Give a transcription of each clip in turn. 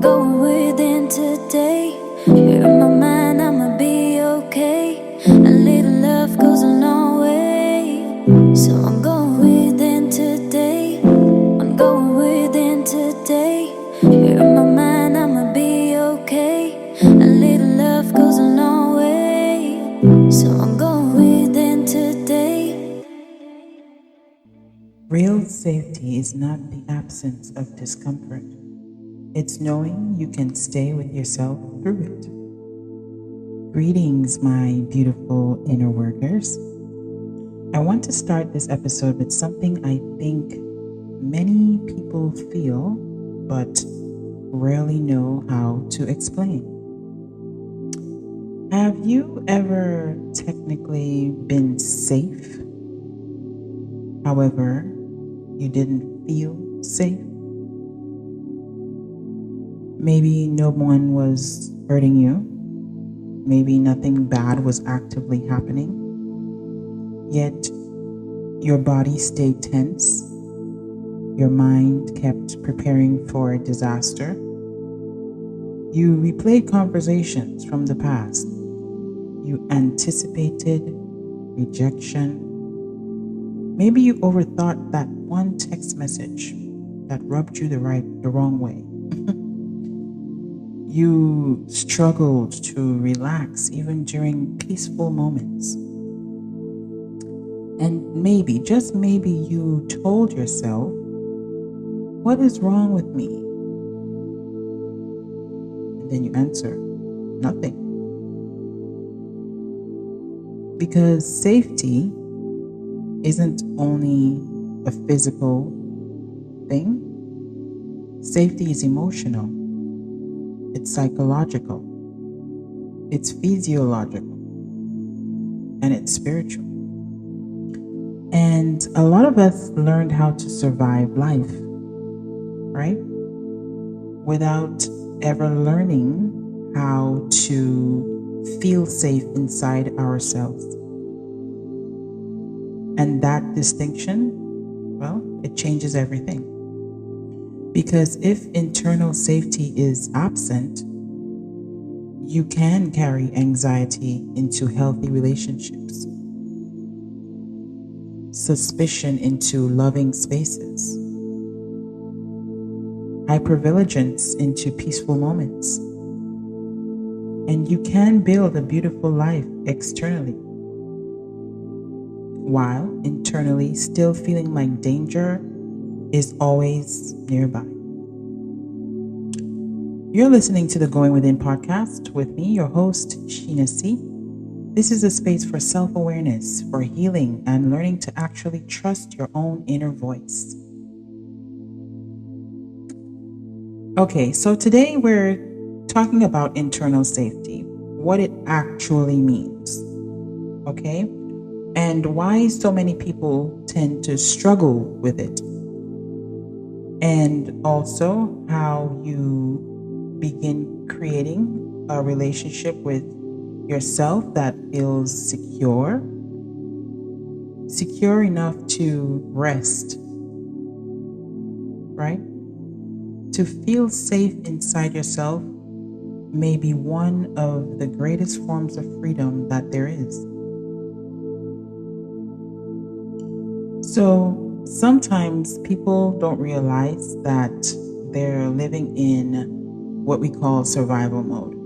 going within today. You're in my mind, I'ma be okay. A little love goes a long way. So I'm going within today. I'm going within today. You're in my mind, I'ma be okay. A little love goes a long way. So I'm going within today. Real safety is not the absence of discomfort. It's knowing you can stay with yourself through it. Greetings, my beautiful inner workers. I want to start this episode with something I think many people feel but rarely know how to explain. Have you ever technically been safe? However, you didn't feel safe? Maybe no one was hurting you. Maybe nothing bad was actively happening. Yet your body stayed tense. Your mind kept preparing for a disaster. You replayed conversations from the past. You anticipated rejection. Maybe you overthought that one text message that rubbed you the wrong way. You struggled to relax even during peaceful moments. And maybe, just maybe, you told yourself, "What is wrong with me?" And then you answer, "Nothing." Because safety isn't only a physical thing, safety is emotional. It's psychological, it's physiological, and it's spiritual. And a lot of us learned how to survive life, right? Without ever learning how to feel safe inside ourselves. And that distinction, well, it changes everything. Because if internal safety is absent, you can carry anxiety into healthy relationships, suspicion into loving spaces, hypervigilance into peaceful moments. And you can build a beautiful life externally, while internally still feeling like danger is always nearby. You're listening to the Going Within podcast with me, your host, Sheena C. This is a space for self-awareness, for healing, and learning to actually trust your own inner voice. Okay, so today we're talking about internal safety, what it actually means, okay? And why so many people tend to struggle with it. And also how you begin creating a relationship with yourself that feels secure enough to rest, right? To feel safe inside yourself may be one of the greatest forms of freedom that there is. So sometimes people don't realize that they're living in what we call survival mode,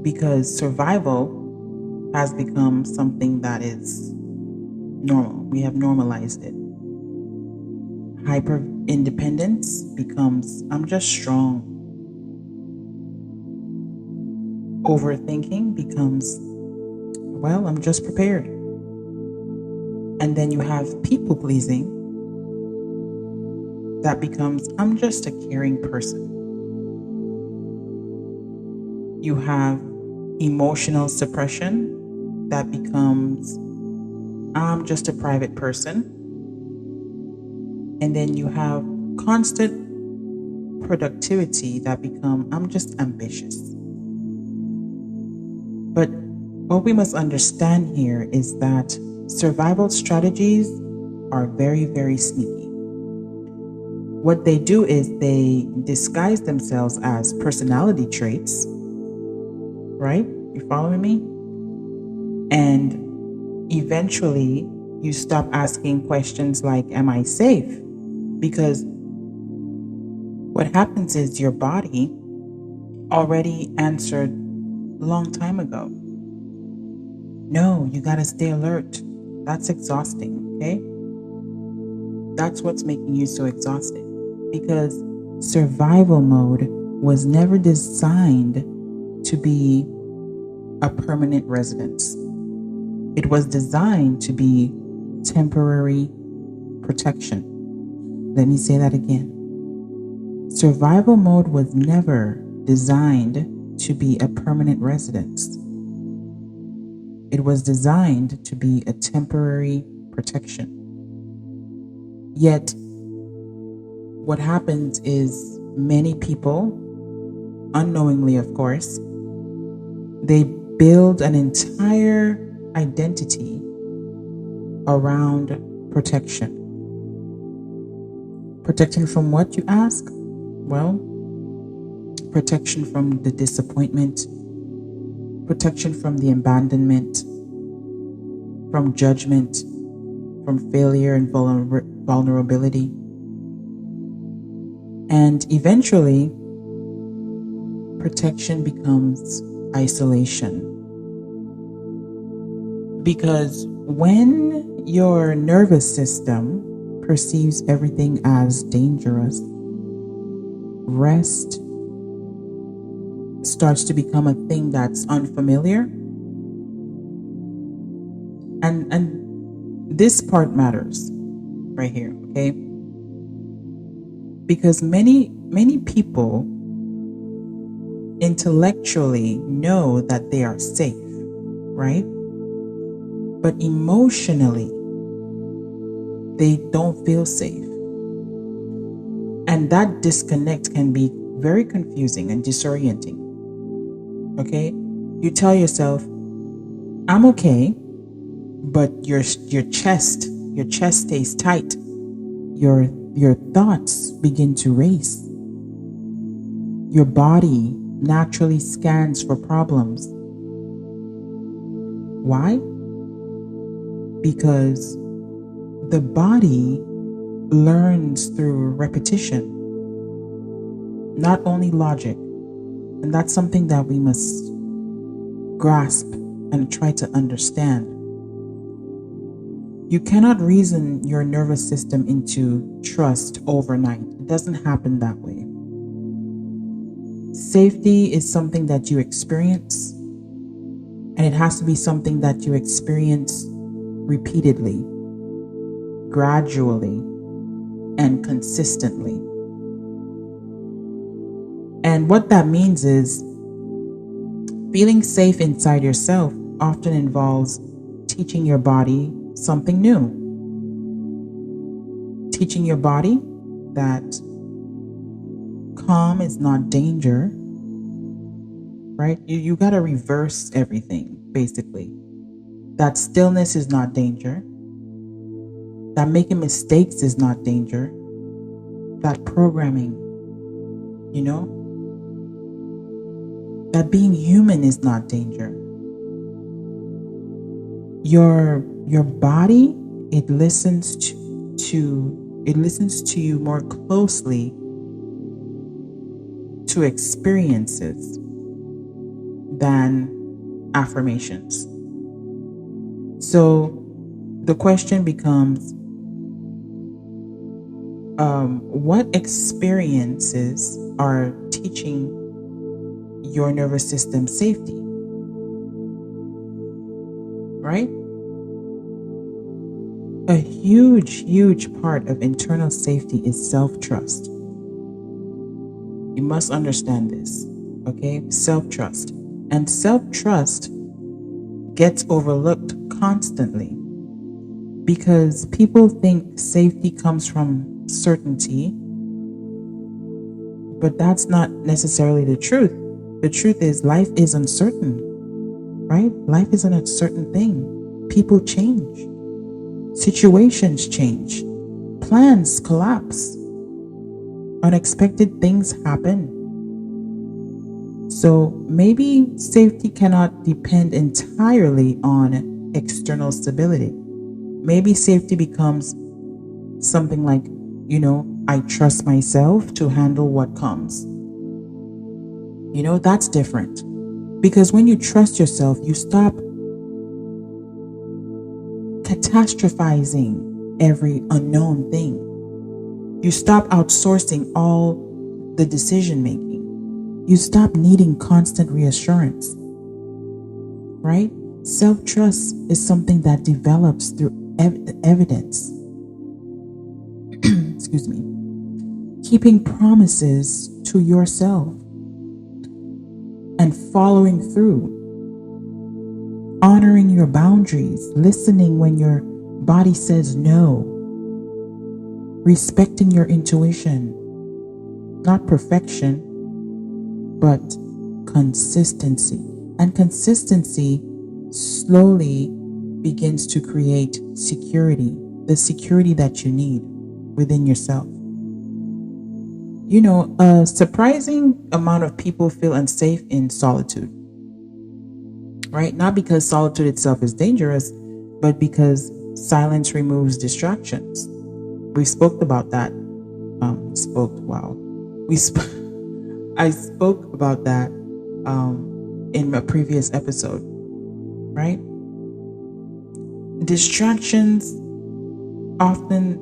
because survival has become something that is normal. We have normalized it. Hyper independence becomes, "I'm just strong." Overthinking becomes, "Well, I'm just prepared." And then you have people pleasing that becomes, "I'm just a caring person." You have emotional suppression that becomes, "I'm just a private person." And then you have constant productivity that become, "I'm just ambitious." But what we must understand here is that survival strategies are very, very sneaky. what they do is they disguise themselves as personality traits, right? You following me? And eventually you stop asking questions like, am I safe? Because what happens is your body already answered a long time ago. No, you got to stay alert. That's exhausting, okay? That's what's making you so exhausted. Because survival mode was never designed to be a permanent residence. It was designed to be temporary protection. Let me say that again. Survival mode was never designed to be a permanent residence. It was designed to be a temporary protection. Yet, what happens is many people, unknowingly of course, they build an entire identity around protection. Protection from what, you ask? Well, protection from the disappointment, protection from the abandonment, from judgment, from failure and vulnerability. And eventually, protection becomes isolation. Because when your nervous system perceives everything as dangerous, rest starts to become a thing that's unfamiliar. And this part matters right here, okay? Because many people intellectually know that they are safe, right? But emotionally, they don't feel safe. And that disconnect can be very confusing and disorienting. Okay? You tell yourself, I'm okay, but your chest stays tight. Your thoughts begin to race. Your body naturally scans for problems. Why? Because the body learns through repetition, not only logic. And that's something that we must grasp and try to understand. You cannot reason your nervous system into trust overnight. It doesn't happen that way. Safety is something that you experience, and it has to be something that you experience repeatedly, gradually, and consistently. And what that means is feeling safe inside yourself often involves teaching your body something new. Teaching your body that calm is not danger, right? You got to reverse everything, basically. That stillness is not danger. That making mistakes is not danger. That programming, that being human is not danger. Your body, it listens to you more closely to experiences than affirmations. So the question becomes, what experiences are teaching your nervous system safety? Right? A huge part of internal safety is self-trust. You must understand this, okay? Self-trust. And self-trust gets overlooked constantly because people think safety comes from certainty, but that's not necessarily the truth. The truth is life is uncertain, right? Life is an uncertain thing. People change. Situations change. Plans collapse. Unexpected things happen. So maybe safety cannot depend entirely on external stability. Maybe safety becomes something like, I trust myself to handle what comes. That's different. Because when you trust yourself, you stop catastrophizing every unknown thing. You stop outsourcing all the decision making. You stop needing constant reassurance, right? Self trust is something that develops through evidence. Excuse me. Keeping promises to yourself and following through, honoring your boundaries, listening when your body says no, respecting your intuition, not perfection, but consistency. And consistency slowly begins to create security, the security that you need within yourself. A surprising amount of people feel unsafe in solitude, right? Not because solitude itself is dangerous, but because silence removes distractions. We spoke about that. I spoke about that in a previous episode, right? Distractions often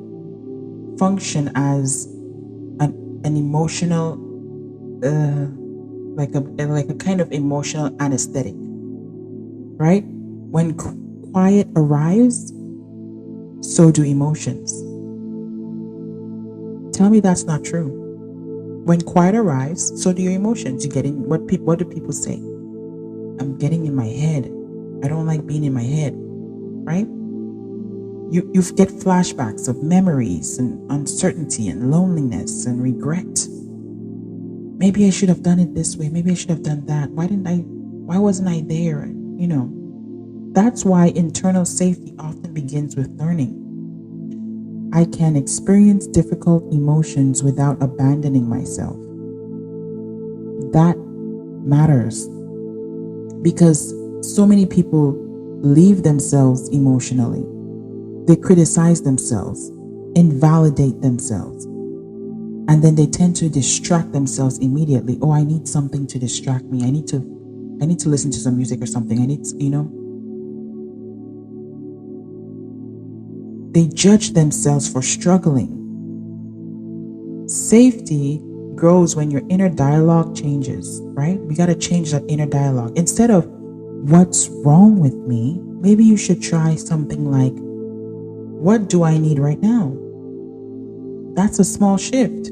function as an emotional, like a kind of emotional anesthetic, right? When quiet arrives, so do emotions. Tell me that's not true. When quiet arrives, so do your emotions. You get in. What do people say? I'm getting in my head. I don't like being in my head, right? You get flashbacks of memories and uncertainty and loneliness and regret. Maybe I should have done it this way. Maybe I should have done that. Why wasn't I there? That's why internal safety often begins with learning. I can experience difficult emotions without abandoning myself. That matters because so many people leave themselves emotionally. They criticize themselves, invalidate themselves, and then they tend to distract themselves immediately. Oh, I need something to distract me. I need to listen to some music or something. They judge themselves for struggling. Safety grows when your inner dialogue changes, right? We got to change that inner dialogue. Instead of what's wrong with me, maybe you should try something like, what do I need right now? That's a small shift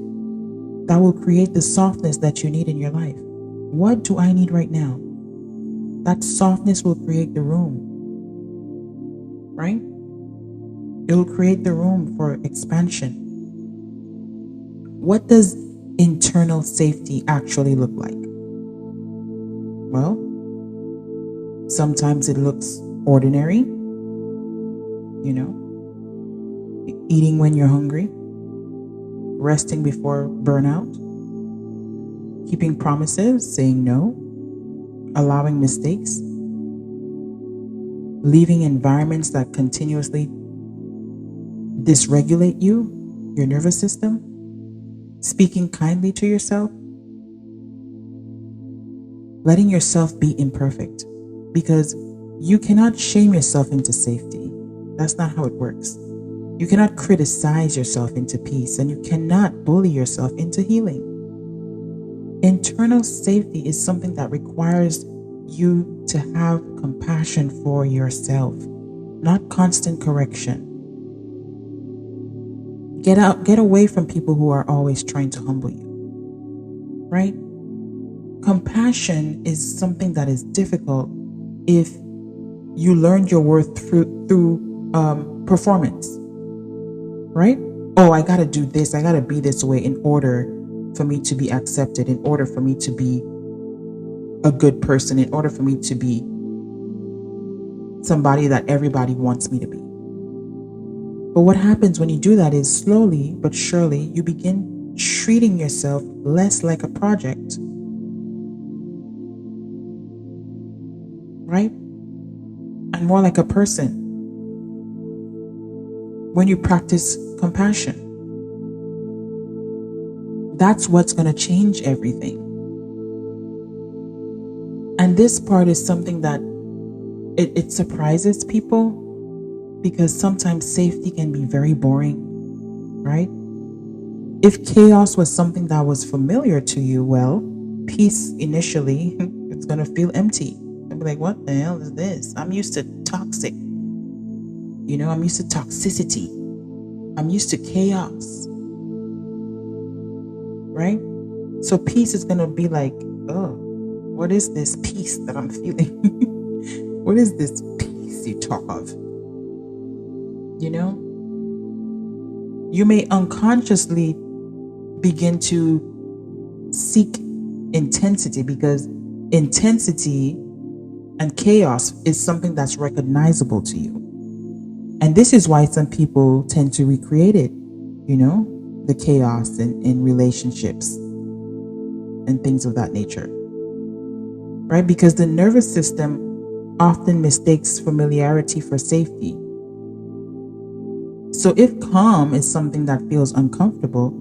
that will create the softness that you need in your life. What do I need right now? That softness will create the room, right? It will create the room for expansion. What does internal safety actually look like? Well, sometimes it looks ordinary, eating when you're hungry, resting before burnout, keeping promises, saying no, allowing mistakes, leaving environments that continuously dysregulate you, your nervous system, speaking kindly to yourself, letting yourself be imperfect, because you cannot shame yourself into safety. That's not how it works. You cannot criticize yourself into peace, and you cannot bully yourself into healing. Internal safety is something that requires you to have compassion for yourself, not constant correction. Get away from people who are always trying to humble you, right? Compassion is something that is difficult if you learned your worth through performance, right? Oh, I gotta do this, I gotta be this way in order for me to be accepted, in order for me to be a good person, in order for me to be somebody that everybody wants me to be. But what happens when you do that is slowly but surely you begin treating yourself less like a project, right? And more like a person. When you practice compassion, that's what's going to change everything. And this part is something that it surprises people, because sometimes safety can be very boring, right? If chaos was something that was familiar to you, well, peace initially, it's going to feel empty. You'll be like, what the hell is this? I'm used to toxic. I'm used to toxicity. I'm used to chaos, right? So peace is going to be like, oh, what is this peace that I'm feeling? What is this peace you talk of? You may unconsciously begin to seek intensity, because intensity and chaos is something that's recognizable to you. And this is why some people tend to recreate it, the chaos in relationships and things of that nature, right? Because the nervous system often mistakes familiarity for safety. So if calm is something that feels uncomfortable,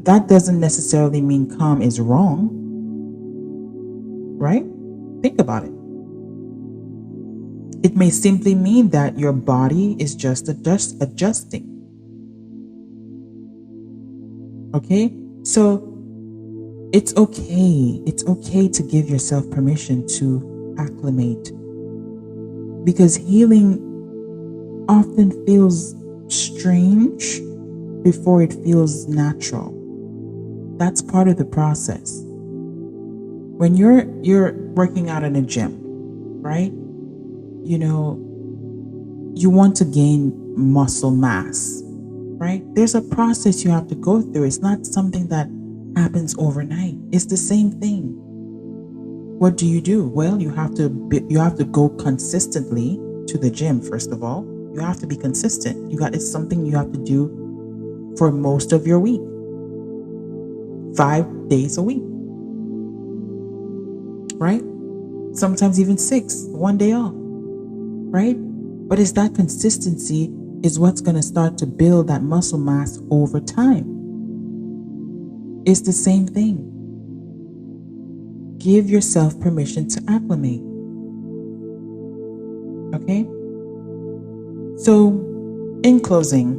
that doesn't necessarily mean calm is wrong, right? Think about it. It may simply mean that your body is just adjusting. Okay? So it's okay. It's okay to give yourself permission to acclimate, because healing often feels strange before it feels natural. That's part of the process. When you're working out in a gym, right? You want to gain muscle mass, right? There's a process you have to go through. It's not something that happens overnight. It's the same thing. What do? Well, you have to go consistently to the gym. First of all, you have to be consistent. It's something you have to do for most of your week. 5 days a week, right? Sometimes even 6, 1 day off, right? But it's that consistency is what's going to start to build that muscle mass over time. It's the same thing. Give yourself permission to acclimate. Okay? So, in closing,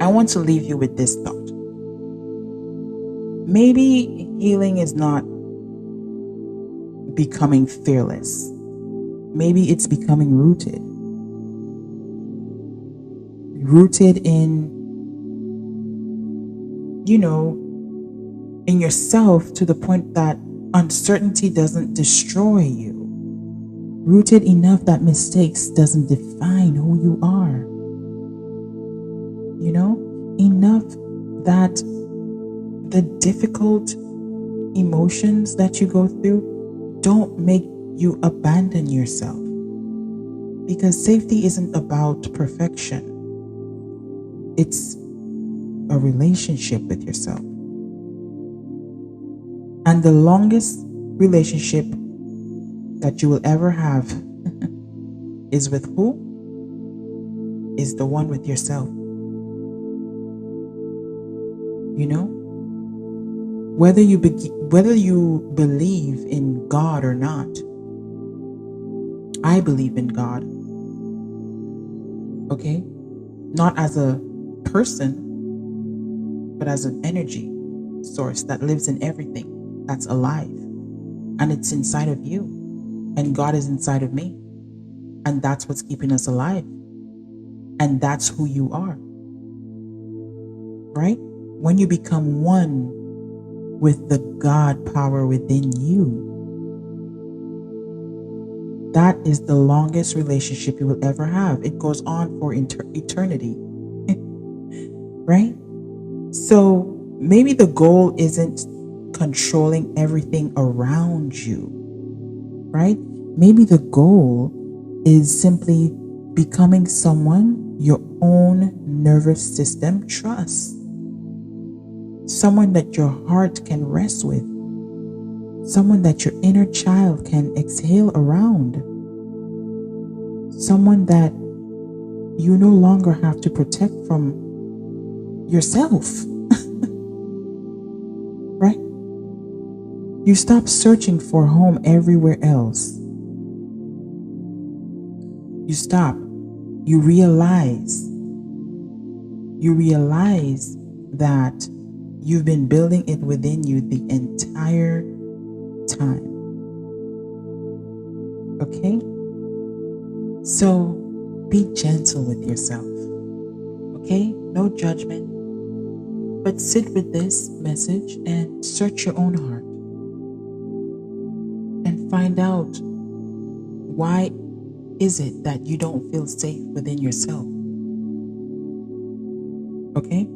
I want to leave you with this thought. Maybe healing is not becoming fearless. Maybe it's becoming rooted. Rooted in, in yourself, to the point that uncertainty doesn't destroy you. Rooted enough that mistakes doesn't define who you are. Enough that the difficult emotions that you go through don't make you abandon yourself. Because safety isn't about perfection. It's a relationship with yourself. And the longest relationship that you will ever have is with who? Is the one with yourself. Whether you believe in God or not, I believe in God. Okay? Not as a person, but as an energy source that lives in everything that's alive. And it's inside of you. And God is inside of me. And that's what's keeping us alive. And that's who you are. Right? When you become one with the God power within you, that is the longest relationship you will ever have. It goes on for eternity. Right? So maybe the goal isn't controlling everything around you. Right? Maybe the goal is simply becoming someone your own nervous system trusts. someone that your heart can rest with, someone that your inner child can exhale around, someone that you no longer have to protect from yourself, right? You stop searching for home everywhere else. You stop. You realize that you've been building it within you the entire time. Okay? So be gentle with yourself. Okay? No judgment. But sit with this message and search your own heart and find out, why is it that you don't feel safe within yourself? Okay?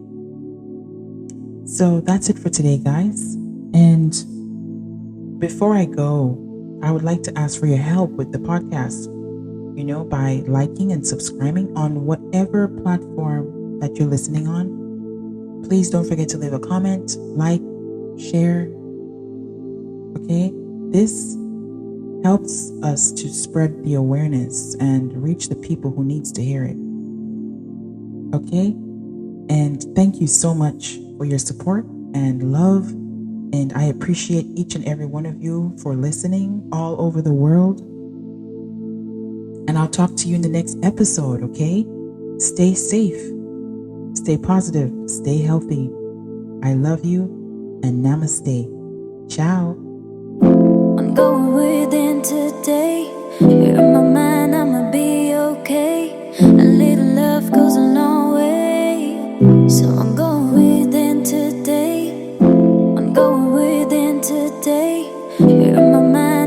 So that's it for today, guys. And before I go, I would like to ask for your help with the podcast, by liking and subscribing on whatever platform that you're listening on. Please don't forget to leave a comment, like, share. Okay? This helps us to spread the awareness and reach the people who needs to hear it. Okay? And thank you so much for your support and love. And I appreciate each and every one of you for listening all over the world. And I'll talk to you in the next episode, okay? Stay safe, stay positive, stay healthy. I love you, and namaste. Ciao. I'm going within today. You're in my mind, I'ma be okay. A little love goes a long way. So I'm going within today. I'm going within today. You're in my mind.